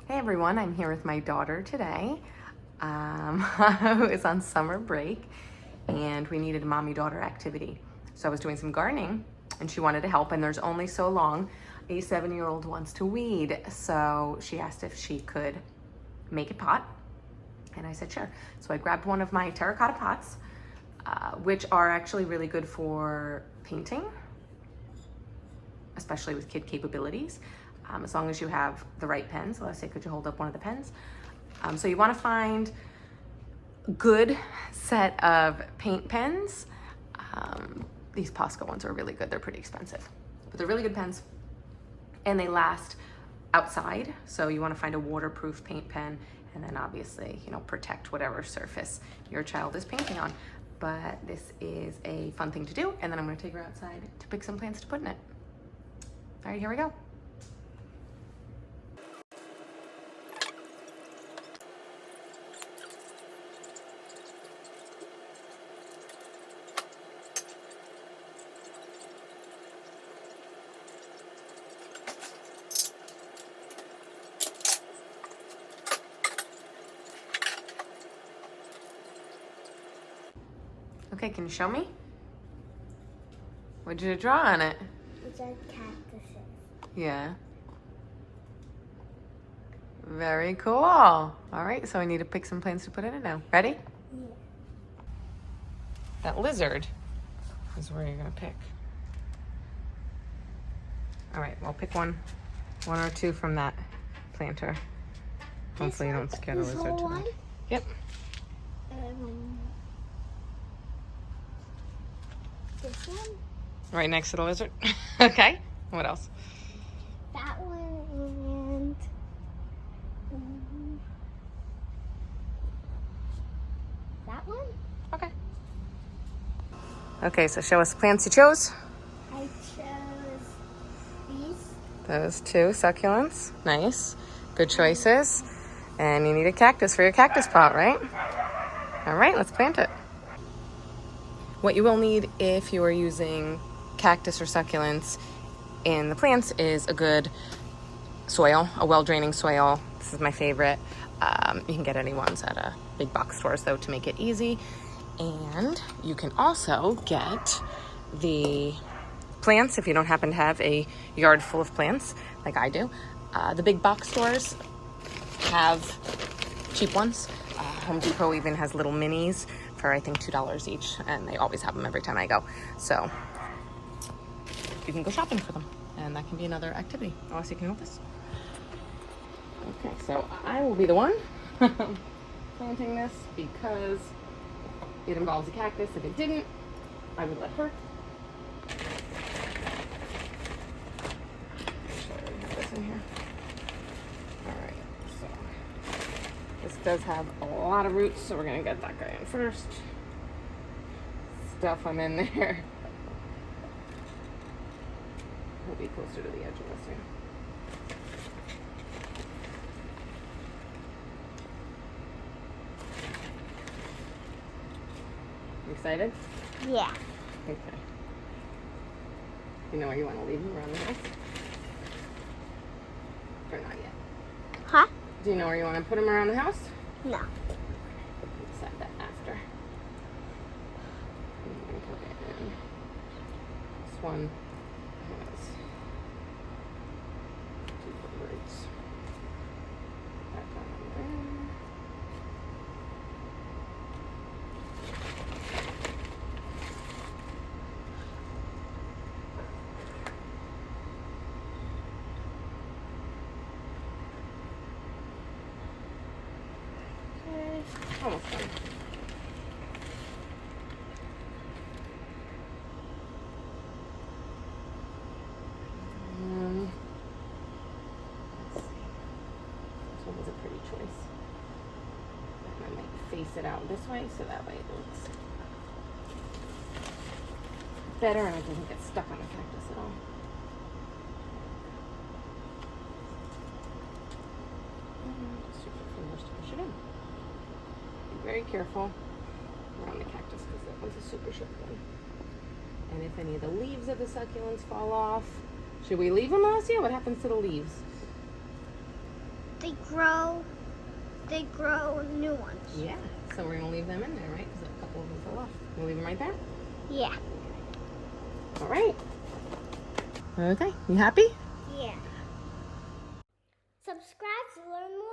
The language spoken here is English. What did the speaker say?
Hey everyone, I'm here with my daughter today, who is on summer break, and we needed a mommy-daughter activity. So I was doing some gardening, and she wanted to help, and there's only so long a 7-year-old wants to weed. So she asked if she could make a pot, and I said sure. So I grabbed one of my terracotta pots, which are actually really good for painting, especially with kid capabilities. As long as you have the right pens. So let's say, could you hold up one of the pens? So you want to find a good set of paint pens. These Posca ones are really good. They're pretty expensive, but they're really good pens, and they last outside. So you want to find a waterproof paint pen, and then obviously, you know, protect whatever surface your child is painting on. But this is a fun thing to do, and then I'm going to take her outside to pick some plants to put in it. All right, here we go. Okay, can you show me? What did you draw on it? It's a cactuses. Yeah. Very cool. All right, so I need to pick some plants to put in it now. Ready? Yeah. That lizard is where you're gonna pick. All right, well, pick one or two from that planter. Hopefully you don't scare the lizard too much. Yep. This one? Right next to the lizard. Okay. What else? That one and that one? Okay. Okay, so show us the plants you chose. I chose these. Those two succulents. Nice. Good choices. And you need a cactus for your cactus pot, right? All right, let's plant it. What you will need if you are using cactus or succulents in the plants is a good soil, a well-draining soil. This is my favorite. You can get any ones at a big box stores though to make it easy. And you can also get the plants if you don't happen to have a yard full of plants like I do. The big box stores have cheap ones. Home Depot even has little minis for I think $2 each, and they always have them every time I go. So you can go shopping for them, and that can be another activity. Alice, you can help us. Okay, so I will be the one planting this because it involves a cactus. If it didn't, I would let her. Have this in here. All right, so this does have a lot of roots, so we're gonna get that guy in first. Stuff them in there. We'll be closer to the edge of this here. Excited? Yeah. Okay. You know where you want to leave them around the house? Or not yet? Huh? Do you know where you want to put them around the house? No. We'll decide that after. I'm going to put it in. This one has 2 foot roots. That one there. Almost done. Let's see. This one was a pretty choice. I might face it out this way so that way it looks better and it doesn't get stuck on the cactus at all. Just use your fingers to push it in. Be very careful around the cactus because that one's a super sharp one. And if any of the leaves of the succulents fall off, should we leave them, Alicia? What happens to the leaves? they grow new ones. Yeah. So we're gonna leave them in there, right? Because a couple of them fell off. We'll leave them right there. Yeah. All right. Okay. You happy? Yeah. Subscribe to learn more.